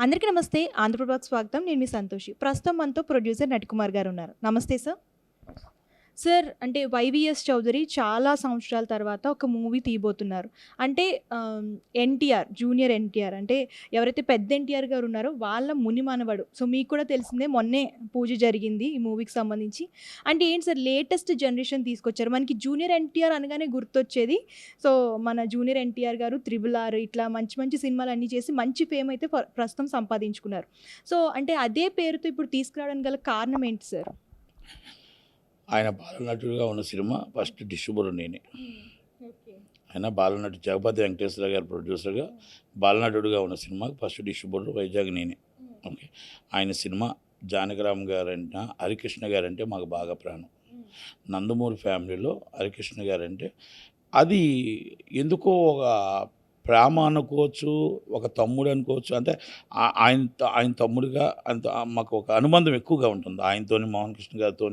అందరికీ నమస్తే. ఆంధ్రప్రభకు స్వాగతం. నేను మీ సంతోషి. ప్రస్తుతం మనతో ప్రొడ్యూసర్ నటికుమార్ గారు ఉన్నారు. నమస్తే సార్. సార్ అంటే వైవీఎస్ చౌదరి చాలా సంవత్సరాల తర్వాత ఒక మూవీ తీయబోతున్నారు. అంటే ఎన్టీఆర్, జూనియర్ ఎన్టీఆర్ అంటే ఎవరైతే పెద్ద ఎన్టీఆర్ గారు ఉన్నారో వాళ్ళ ముని మనవడు. సో మీకు కూడా తెలిసిందే మొన్నే పూజ జరిగింది ఈ మూవీకి సంబంధించి. అంటే ఏంటి సార్ లేటెస్ట్ జనరేషన్ తీసుకొచ్చారు. మనకి జూనియర్ ఎన్టీఆర్ అనగానే గుర్తొచ్చేది. సో మన జూనియర్ ఎన్టీఆర్ గారు 'త్రిబుల్ ఆర్' ఇట్లా మంచి మంచి సినిమాలన్నీ చేసి మంచి ఫేమ్ అయితే ప్రస్తుతం సంపాదించుకున్నారు. సో అంటే అదే పేరుతో ఇప్పుడు తీసుకురావడానికి గల కారణం ఏంటి సార్? ఆయన బాలనటుడుగా ఉన్న సినిమా ఫస్ట్ డిస్ట్రిబ్యూటర్ నేనే. ఆయన బాలనటు జగపతి వెంకటేశ్వర గారు ప్రొడ్యూసర్గా బాలనటుడుగా ఉన్న సినిమాకి ఫస్ట్ డిస్ట్రిబ్యూటర్ వైజాగ్ నేనే. ఓకే, ఆయన cinema Janakiram guarantee Harikrishna guarantee మాకు బాగా ప్రాణం. నందమూరి ఫ్యామిలీలో హరికృష్ణ గారంటే అది ఎందుకో ఒక ప్రేమ అనుకోవచ్చు, ఒక తమ్ముడు అనుకోవచ్చు. అంటే ఆయన తమ్ముడిగా అంత మాకు ఒక అనుబంధం ఎక్కువగా ఉంటుంది ఆయనతోని, మోహన్ కృష్ణ గారితో.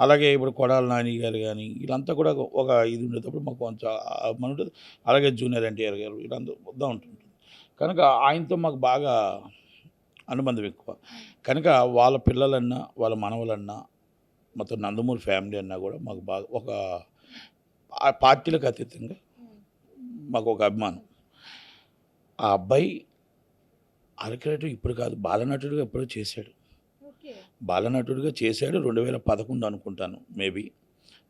అలాగే ఇప్పుడు కొడాల నాని గారు కానీ వీళ్ళంతా కూడా ఒక ఇది ఉండేటప్పుడు మాకు కొంచెం మన ఉంటుంది. అలాగే జూనియర్ ఎన్టీఆర్ గారు వీళ్ళంతా వద్దా ఉంటుంది కనుక ఆయనతో మాకు బాగా అనుబంధం ఎక్కువ. కనుక వాళ్ళ పిల్లలన్నా వాళ్ళ మనవలన్నా మొత్తం నందమూరి ఫ్యామిలీ అన్నా కూడా మాకు బాగా ఒక పార్టీలకు అతీతంగా మాకు ఒక అభిమానం. ఆ అబ్బాయి అరకరేటు ఇప్పుడు కాదు, బాలనటుడిగా ఎప్పుడో చేశాడు. బాలనటుడిగా చేశాడు 2011 అనుకుంటాను, మేబీ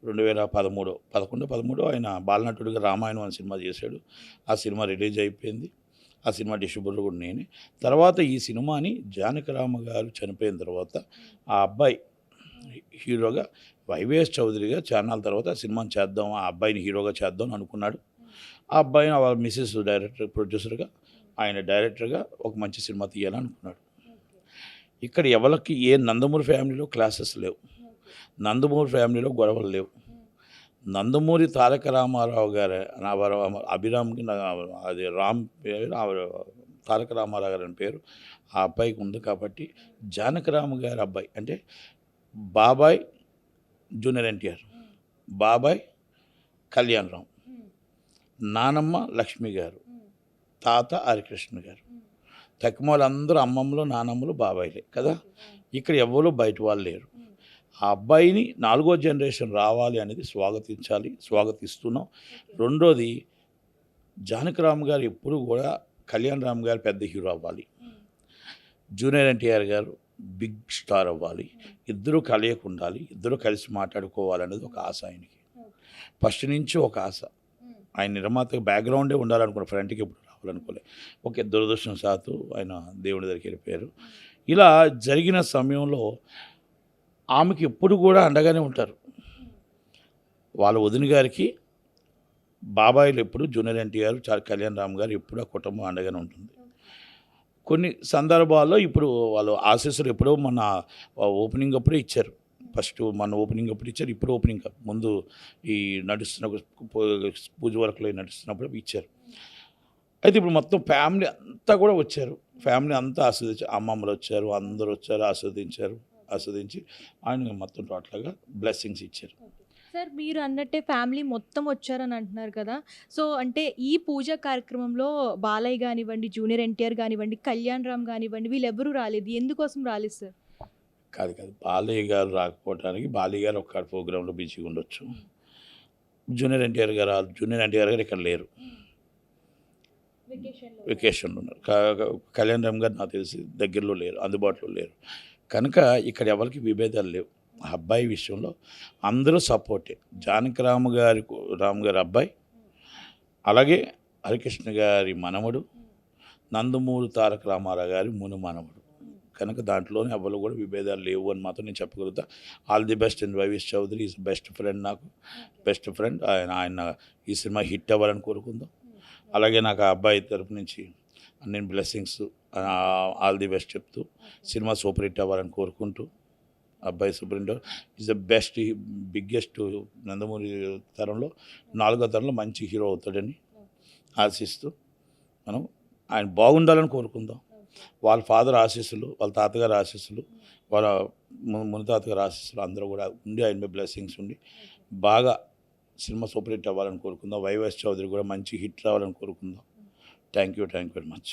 2013 ఆయన బాలనటుడిగా రామాయణం అనే సినిమా చేశాడు. ఆ సినిమా రిలీజ్ అయిపోయింది. ఆ సినిమా డిస్ట్రిబ్యూటర్ కూడా నేనే. తర్వాత ఈ సినిమాని జానకిరామ గారు చనిపోయిన తర్వాత ఆ అబ్బాయి హీరోగా వైవీఎస్ చౌదరిగా చాన్నాళ్ళ తర్వాత ఆ సినిమాని చేద్దాం, ఆ అబ్బాయిని హీరోగా చేద్దాం అని అనుకున్నాడు. ఆ అబ్బాయిని వాళ్ళ మిస్సెస్ డైరెక్టర్ ప్రొడ్యూసర్గా, ఆయన డైరెక్టర్గా ఒక మంచి సినిమా తీయాలనుకున్నాడు. ఇక్కడ ఎవరికి ఏ నందమూరి ఫ్యామిలీలో క్లాసెస్ లేవు, నందమూరి ఫ్యామిలీలో గొడవలు లేవు. నందమూరి తారక రామారావు గారు అభిరామ్కి అది రామ్ పేరు, తారక రామారావు గారు అని పేరు ఆ అబ్బాయికి ఉంది. కాబట్టి జానకిరామ గారి అబ్బాయి అంటే బాబాయ్ జూనియర్ ఎన్టీఆర్, బాబాయ్ కళ్యాణ్ రామ్, నానమ్మ లక్ష్మి గారు, తాత హరికృష్ణ గారు. తక్కువలందరూ అమ్మమ్మలు, నానమ్మలు, బాబాయిలే కదా. ఇక్కడ ఎవరు బయట వాళ్ళు లేరు. ఆ అబ్బాయిని 4వ జనరేషన్ రావాలి అనేది స్వాగతిస్తున్నాం. రెండోది జానకిరామ్ గారు ఎప్పుడు కూడా కళ్యాణ్ రామ్ గారు పెద్ద హీరో అవ్వాలి, జూనియర్ ఎన్టీఆర్ గారు బిగ్ స్టార్ అవ్వాలి, ఇద్దరూ కలయిక ఉండాలి, ఇద్దరు కలిసి మాట్లాడుకోవాలనేది ఒక ఆశ ఆయనకి ఫస్ట్ నుంచి ఒక ఆశ. ఆయన నిర్మాతగా బ్యాక్గ్రౌండే ఉండాలనుకున్న, ఫ్రంట్కి ఎప్పుడు రావాలనుకోలే. ఓకే, దురదృష్టం సాతు ఆయన దేవుడి దగ్గరికి వెళ్ళిపోయారు. ఇలా జరిగిన సమయంలో ఆమెకి ఎప్పుడు కూడా అండగానే ఉంటారు. వాళ్ళ వదిన గారికి బాబాయిలు ఎప్పుడు జూనియర్ ఎన్టీఆర్, కళ్యాణ్ రామ్ గారు ఎప్పుడు ఆ కుటుంబం అండగానే ఉంటుంది. కొన్ని సందర్భాల్లో ఇప్పుడు వాళ్ళు ఆశీస్సులు ఎప్పుడో మన ఓపెనింగ్ అప్పుడే ఇచ్చారు. ఫస్ట్ మన ఓపెనింగ్ అప్పుడు ఇచ్చారు, ఇప్పుడు ఓపెనింగ్ ముందు ఈ నడుస్తున్నప్పుడు పూజ వర్క్లో నడుస్తున్నప్పుడు ఇచ్చారు. అయితే ఇప్పుడు మొత్తం ఫ్యామిలీ అంతా కూడా వచ్చారు, ఫ్యామిలీ అంతా ఆస్వాదించారు, అమ్మమ్మలు వచ్చారు, అందరూ వచ్చారు, ఆస్వాదించి ఆయన మొత్తం టోటల్గా బ్లెస్సింగ్స్ ఇచ్చారు. సార్ మీరు అన్నట్టే ఫ్యామిలీ మొత్తం వచ్చారని అంటున్నారు కదా. సో అంటే ఈ పూజా కార్యక్రమంలో బాలయ్య కానివ్వండి, జూనియర్ ఎన్టీఆర్ కానివ్వండి, కళ్యాణ్ రామ్ కానివ్వండి వీళ్ళెవరూ రాలేదు. ఎందుకోసం రాలేదు సార్? కాదు బాలయ్య గారు రాకపోవడానికి బాలయ్య గారు ఒక ప్రోగ్రాంలో బిజీగా ఉండొచ్చు. జూనియర్ ఎన్టీఆర్ గారు ఇక్కడ లేరు, వెకేషన్లో ఉన్నారు. కళ్యాణ్ రామ్ గారు నాకు తెలిసి దగ్గరలో లేరు, అందుబాటులో లేరు. కనుక ఇక్కడ ఎవరికి విభేదాలు లేవు. అబ్బాయి విషయంలో అందరూ సపోర్టే. జానకిరామ్ గారి అబ్బాయి, అలాగే హరికృష్ణ గారి మనవడు, నందమూరి తారక రామారావు గారి ముని మనవడు. కనుక దాంట్లోనే ఎవరు కూడా విభేదాలు లేవు అని మాత్రం నేను చెప్పగలుగుతా. All the best and YVS Chowdary is best friend, నాకు బెస్ట్ ఫ్రెండ్. ఆయన ఈ సినిమా హిట్ అవ్వాలని కోరుకుందాం. అలాగే నాకు ఆ అబ్బాయి తరపు నుంచి నేను బ్లెస్సింగ్స్, ఆల్ ది బెస్ట్ చెప్తూ సినిమా సూపర్ హిట్ అవ్వాలని కోరుకుంటూ, అబ్బాయి super hit is the best, biggest Nandamuri తరంలో 4వ తరంలో మంచి హీరో అవుతాడని ఆశిస్తూ మనం ఆయన బాగుండాలని కోరుకుందాం. వాళ్ళ ఫాదర్ ఆశీస్సులు, వాళ్ళ తాతగారు ఆశీస్సులు, వాళ్ళ మునితాతగారు ఆశీస్సులు అందరూ కూడా ఉండి ఆయన బ్లెస్సింగ్స్ ఉండి బాగా సినిమా సూపర్ హిట్ అవ్వాలని కోరుకుందాం. వైవీఎస్ చౌదరి కూడా మంచి హిట్ రావాలని కోరుకుందాం. Thank you very much.